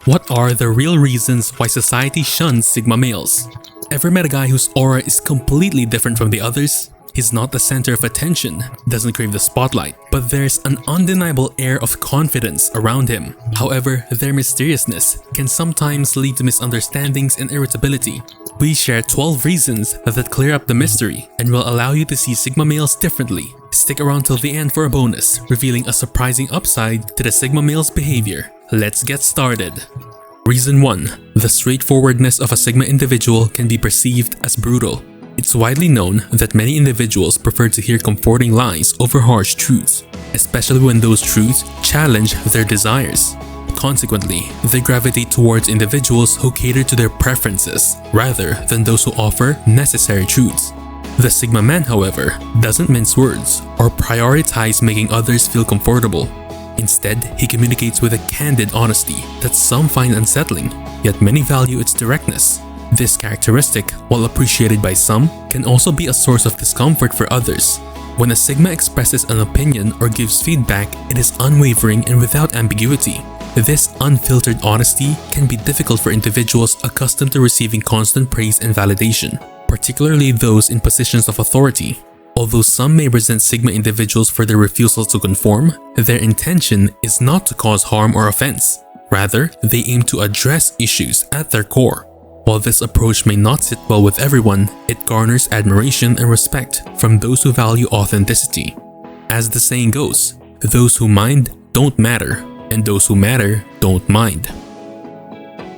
What are the real reasons why society shuns Sigma males? Ever met a guy whose aura is completely different from the others? He's not the center of attention, doesn't crave the spotlight, but there's an undeniable air of confidence around him. However, their mysteriousness can sometimes lead to misunderstandings and irritability. We share 12 reasons that clear up the mystery and will allow you to see Sigma males differently. Stick around till the end for a bonus, revealing a surprising upside to the Sigma male's behavior. Let's get started. Reason 1. The straightforwardness of a Sigma individual can be perceived as brutal. It's widely known that many individuals prefer to hear comforting lies over harsh truths, especially when those truths challenge their desires. Consequently, they gravitate towards individuals who cater to their preferences rather than those who offer necessary truths. The Sigma man, however, doesn't mince words or prioritize making others feel comfortable. Instead, he communicates with a candid honesty that some find unsettling, yet many value its directness. This characteristic, while appreciated by some, can also be a source of discomfort for others. When a Sigma expresses an opinion or gives feedback, it is unwavering and without ambiguity. This unfiltered honesty can be difficult for individuals accustomed to receiving constant praise and validation, particularly those in positions of authority. Although some may resent Sigma individuals for their refusal to conform, their intention is not to cause harm or offense. Rather, they aim to address issues at their core. While this approach may not sit well with everyone, it garners admiration and respect from those who value authenticity. As the saying goes, those who mind don't matter, and those who matter don't mind.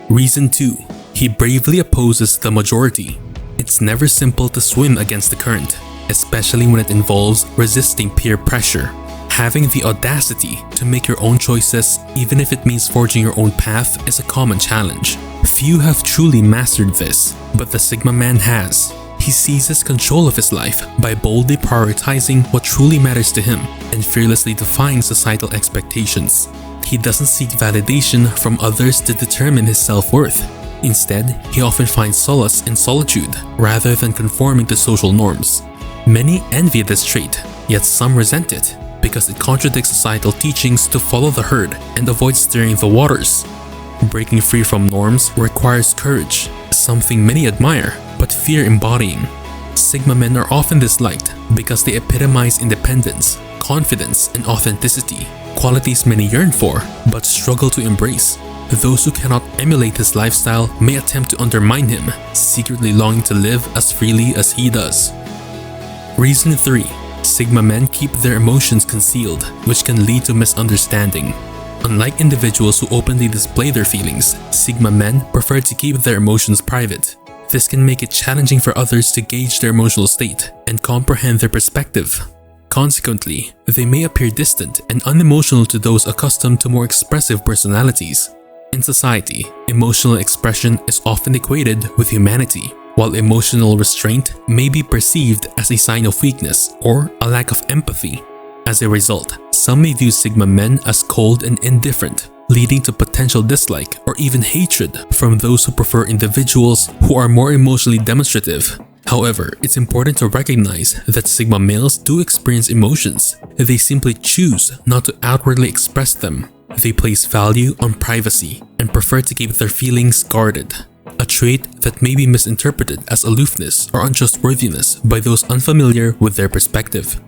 Reason 2. He bravely opposes the majority. It's never simple to swim against the current, especially when it involves resisting peer pressure. Having the audacity to make your own choices, even if it means forging your own path, is a common challenge. Few have truly mastered this, but the Sigma man has. He seizes control of his life by boldly prioritizing what truly matters to him and fearlessly defying societal expectations. He doesn't seek validation from others to determine his self-worth. Instead, he often finds solace in solitude rather than conforming to social norms. Many envy this trait, yet some resent it because it contradicts societal teachings to follow the herd and avoid stirring the waters. Breaking free from norms requires courage, something many admire but fear embodying. Sigma men are often disliked because they epitomize independence, confidence, and authenticity, qualities many yearn for but struggle to embrace. Those who cannot emulate his lifestyle may attempt to undermine him, secretly longing to live as freely as he does. Reason 3. Sigma men keep their emotions concealed, which can lead to misunderstanding. Unlike individuals who openly display their feelings, Sigma men prefer to keep their emotions private. This can make it challenging for others to gauge their emotional state and comprehend their perspective. Consequently, they may appear distant and unemotional to those accustomed to more expressive personalities. In society, emotional expression is often equated with humanity, while emotional restraint may be perceived as a sign of weakness or a lack of empathy. As a result, some may view Sigma men as cold and indifferent, leading to potential dislike or even hatred from those who prefer individuals who are more emotionally demonstrative. However, it's important to recognize that Sigma males do experience emotions. They simply choose not to outwardly express them. They place value on privacy and prefer to keep their feelings guarded, a trait that may be misinterpreted as aloofness or untrustworthiness by those unfamiliar with their perspective.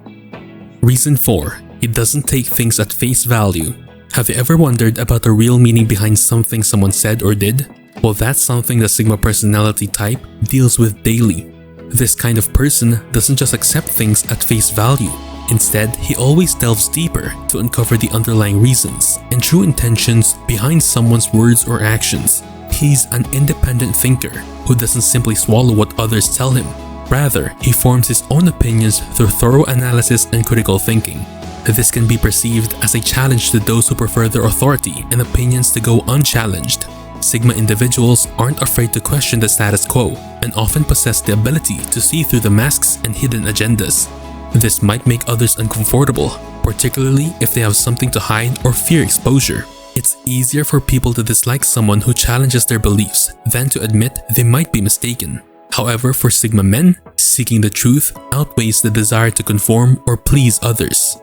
Reason 4. He doesn't take things at face value. Have you ever wondered about the real meaning behind something someone said or did? Well, that's something the Sigma personality type deals with daily. This kind of person doesn't just accept things at face value. Instead, he always delves deeper to uncover the underlying reasons and true intentions behind someone's words or actions. He's an independent thinker who doesn't simply swallow what others tell him. Rather, he forms his own opinions through thorough analysis and critical thinking. This can be perceived as a challenge to those who prefer their authority and opinions to go unchallenged. Sigma individuals aren't afraid to question the status quo and often possess the ability to see through the masks and hidden agendas. This might make others uncomfortable, particularly if they have something to hide or fear exposure. It's easier for people to dislike someone who challenges their beliefs than to admit they might be mistaken. However, for Sigma men, seeking the truth outweighs the desire to conform or please others.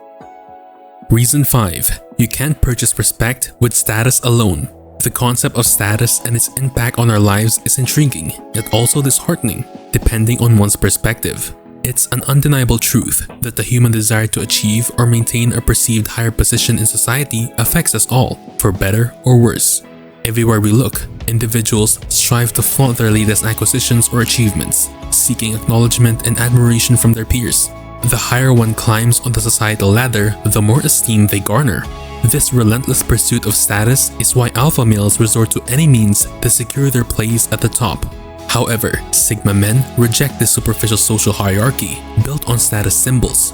Reason 5. You can't purchase respect with status alone. The concept of status and its impact on our lives is intriguing, yet also disheartening, depending on one's perspective. It's an undeniable truth that the human desire to achieve or maintain a perceived higher position in society affects us all, for better or worse. Everywhere we look, individuals strive to flaunt their latest acquisitions or achievements, seeking acknowledgement and admiration from their peers. The higher one climbs on the societal ladder, the more esteem they garner. This relentless pursuit of status is why alpha males resort to any means to secure their place at the top. However, Sigma men reject this superficial social hierarchy built on status symbols.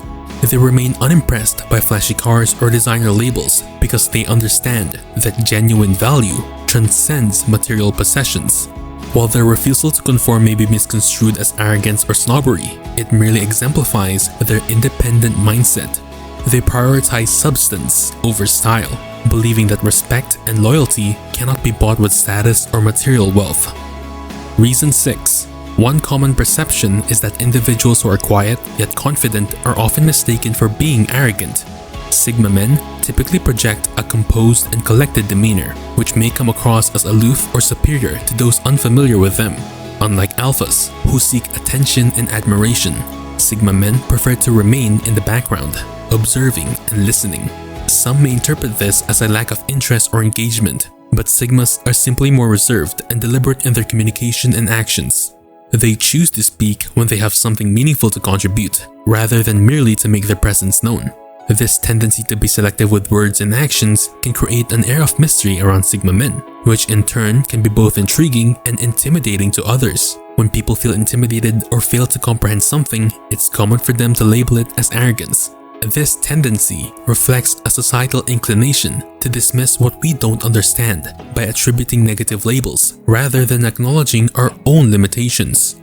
They remain unimpressed by flashy cars or designer labels because they understand that genuine value transcends material possessions. While their refusal to conform may be misconstrued as arrogance or snobbery, it merely exemplifies their independent mindset. They prioritize substance over style, believing that respect and loyalty cannot be bought with status or material wealth. Reason 6. One common perception is that individuals who are quiet yet confident are often mistaken for being arrogant. Sigma men typically project a composed and collected demeanor, which may come across as aloof or superior to those unfamiliar with them. Unlike alphas, who seek attention and admiration, Sigma men prefer to remain in the background, observing and listening. Some may interpret this as a lack of interest or engagement, but Sigmas are simply more reserved and deliberate in their communication and actions. They choose to speak when they have something meaningful to contribute, rather than merely to make their presence known. This tendency to be selective with words and actions can create an air of mystery around Sigma men, which in turn can be both intriguing and intimidating to others. When people feel intimidated or fail to comprehend something, it's common for them to label it as arrogance. This tendency reflects a societal inclination to dismiss what we don't understand by attributing negative labels rather than acknowledging our own limitations.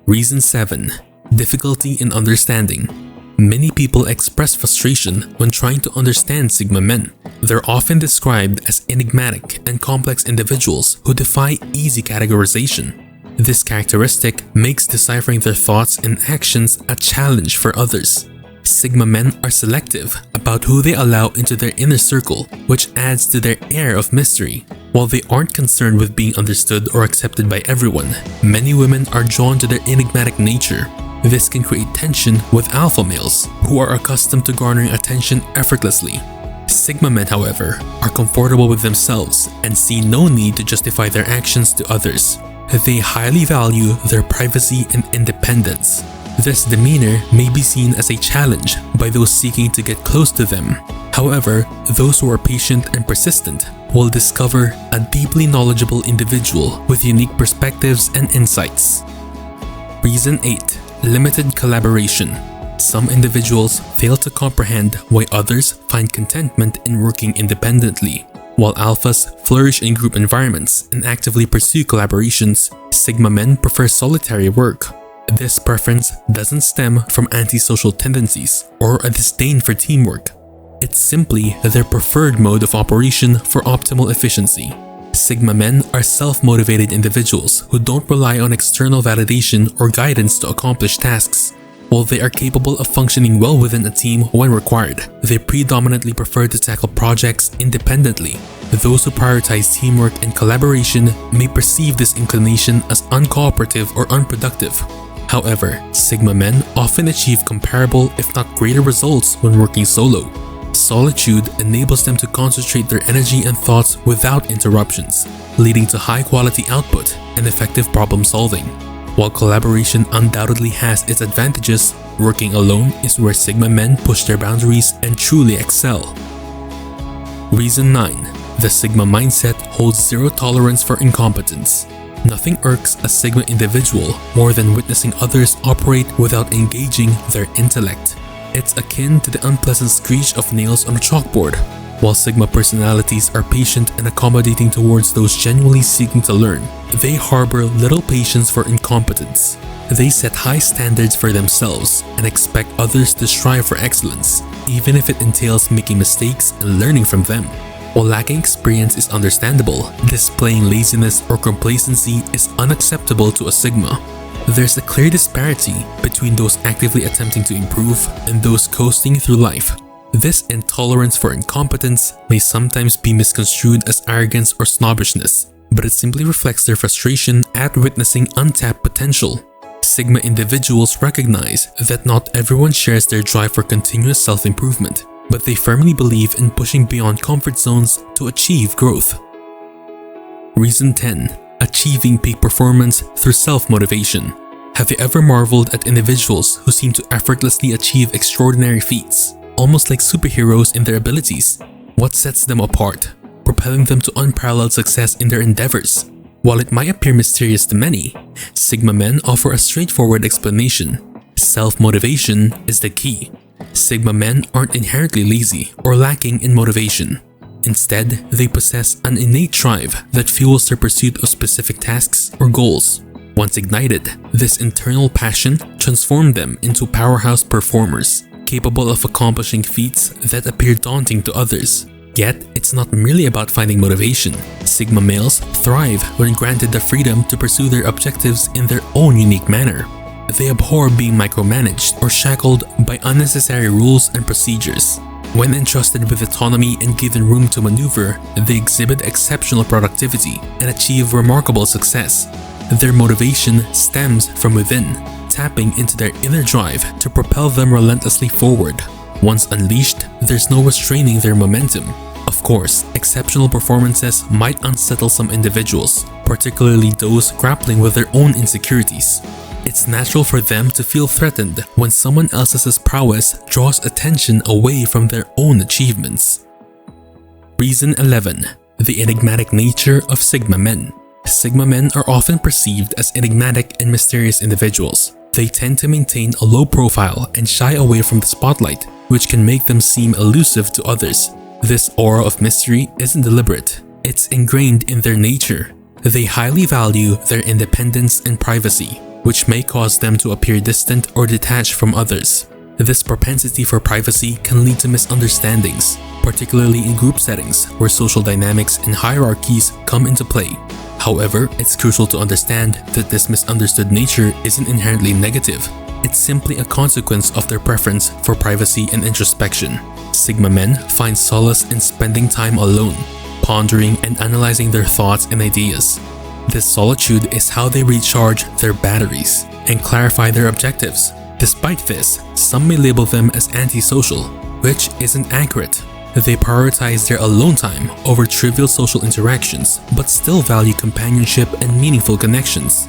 Reason 7. Difficulty in understanding. Many people express frustration when trying to understand Sigma men. They're often described as enigmatic and complex individuals who defy easy categorization. This characteristic makes deciphering their thoughts and actions a challenge for others. Sigma men are selective about who they allow into their inner circle, which adds to their air of mystery. While they aren't concerned with being understood or accepted by everyone, many women are drawn to their enigmatic nature. This can create tension with alpha males, who are accustomed to garnering attention effortlessly. Sigma men, however, are comfortable with themselves and see no need to justify their actions to others. They highly value their privacy and independence. This demeanor may be seen as a challenge by those seeking to get close to them. However, those who are patient and persistent will discover a deeply knowledgeable individual with unique perspectives and insights. Reason 8. Limited collaboration. Some individuals fail to comprehend why others find contentment in working independently. While alphas flourish in group environments and actively pursue collaborations, Sigma men prefer solitary work. This preference doesn't stem from antisocial tendencies or a disdain for teamwork. It's simply their preferred mode of operation for optimal efficiency. Sigma men are self-motivated individuals who don't rely on external validation or guidance to accomplish tasks. While they are capable of functioning well within a team when required, they predominantly prefer to tackle projects independently. Those who prioritize teamwork and collaboration may perceive this inclination as uncooperative or unproductive. However, Sigma men often achieve comparable if not greater results when working solo. Solitude enables them to concentrate their energy and thoughts without interruptions, leading to high-quality output and effective problem solving. While collaboration undoubtedly has its advantages, working alone is where Sigma men push their boundaries and truly excel. Reason 9. The Sigma mindset holds zero tolerance for incompetence. Nothing irks a Sigma individual more than witnessing others operate without engaging their intellect. It's akin to the unpleasant screech of nails on a chalkboard. While Sigma personalities are patient and accommodating towards those genuinely seeking to learn, they harbor little patience for incompetence. They set high standards for themselves and expect others to strive for excellence, even if it entails making mistakes and learning from them. While lacking experience is understandable, displaying laziness or complacency is unacceptable to a Sigma. There's a clear disparity between those actively attempting to improve and those coasting through life. This intolerance for incompetence may sometimes be misconstrued as arrogance or snobbishness, but it simply reflects their frustration at witnessing untapped potential. Sigma individuals recognize that not everyone shares their drive for continuous self-improvement, but they firmly believe in pushing beyond comfort zones to achieve growth. Reason 10. Achieving peak performance through self-motivation. Have you ever marveled at individuals who seem to effortlessly achieve extraordinary feats, almost like superheroes in their abilities? What sets them apart, propelling them to unparalleled success in their endeavors? While it might appear mysterious to many, Sigma men offer a straightforward explanation. Self-motivation is the key. Sigma men aren't inherently lazy or lacking in motivation. Instead, they possess an innate drive that fuels their pursuit of specific tasks or goals. Once ignited, this internal passion transformed them into powerhouse performers, capable of accomplishing feats that appear daunting to others. Yet, it's not merely about finding motivation. Sigma males thrive when granted the freedom to pursue their objectives in their own unique manner. They abhor being micromanaged or shackled by unnecessary rules and procedures. When entrusted with autonomy and given room to maneuver, they exhibit exceptional productivity and achieve remarkable success. Their motivation stems from within, tapping into their inner drive to propel them relentlessly forward. Once unleashed, there's no restraining their momentum. Of course, exceptional performances might unsettle some individuals, particularly those grappling with their own insecurities. It's natural for them to feel threatened when someone else's prowess draws attention away from their own achievements. Reason 11. The enigmatic nature of Sigma men. Sigma men are often perceived as enigmatic and mysterious individuals. They tend to maintain a low profile and shy away from the spotlight, which can make them seem elusive to others. This aura of mystery isn't deliberate. It's ingrained in their nature. They highly value their independence and privacy, which may cause them to appear distant or detached from others. This propensity for privacy can lead to misunderstandings, particularly in group settings where social dynamics and hierarchies come into play. However, it's crucial to understand that this misunderstood nature isn't inherently negative. It's simply a consequence of their preference for privacy and introspection. Sigma men find solace in spending time alone, pondering and analyzing their thoughts and ideas. This solitude is how they recharge their batteries and clarify their objectives. Despite this, some may label them as antisocial, which isn't accurate. They prioritize their alone time over trivial social interactions, but still value companionship and meaningful connections.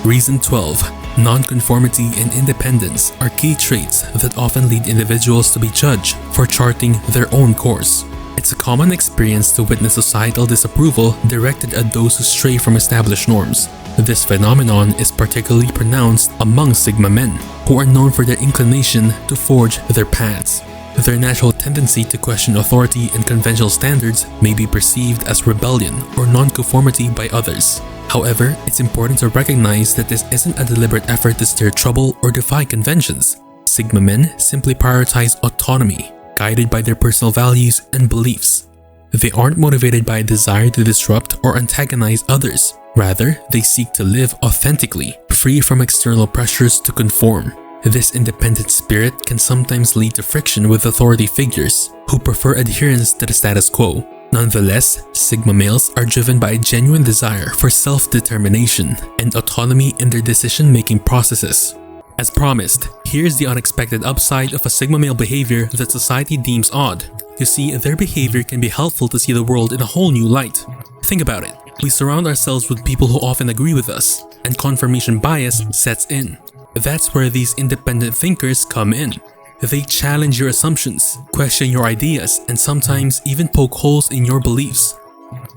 Reason 12. Nonconformity and independence are key traits that often lead individuals to be judged for charting their own course. It's a common experience to witness societal disapproval directed at those who stray from established norms. This phenomenon is particularly pronounced among Sigma men, who are known for their inclination to forge their paths. Their natural tendency to question authority and conventional standards may be perceived as rebellion or nonconformity by others. However, it's important to recognize that this isn't a deliberate effort to stir trouble or defy conventions. Sigma men simply prioritize autonomy, guided by their personal values and beliefs. They aren't motivated by a desire to disrupt or antagonize others. Rather, they seek to live authentically, free from external pressures to conform. This independent spirit can sometimes lead to friction with authority figures who prefer adherence to the status quo. Nonetheless, Sigma males are driven by a genuine desire for self-determination and autonomy in their decision-making processes. As promised, here's the unexpected upside of a Sigma male behavior that society deems odd. You see, their behavior can be helpful to see the world in a whole new light. Think about it. We surround ourselves with people who often agree with us, and confirmation bias sets in. That's where these independent thinkers come in. They challenge your assumptions, question your ideas, and sometimes even poke holes in your beliefs.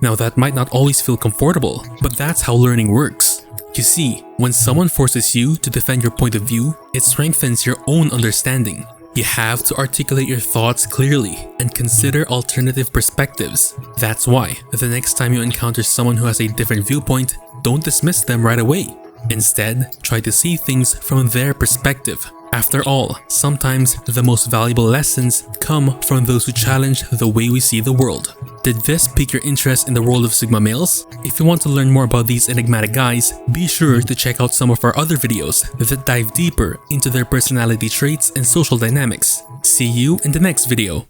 Now that might not always feel comfortable, but that's how learning works. You see, when someone forces you to defend your point of view, it strengthens your own understanding. You have to articulate your thoughts clearly and consider alternative perspectives. That's why, the next time you encounter someone who has a different viewpoint, don't dismiss them right away. Instead, try to see things from their perspective. After all, sometimes the most valuable lessons come from those who challenge the way we see the world. Did this pique your interest in the world of Sigma males? If you want to learn more about these enigmatic guys, be sure to check out some of our other videos that dive deeper into their personality traits and social dynamics. See you in the next video.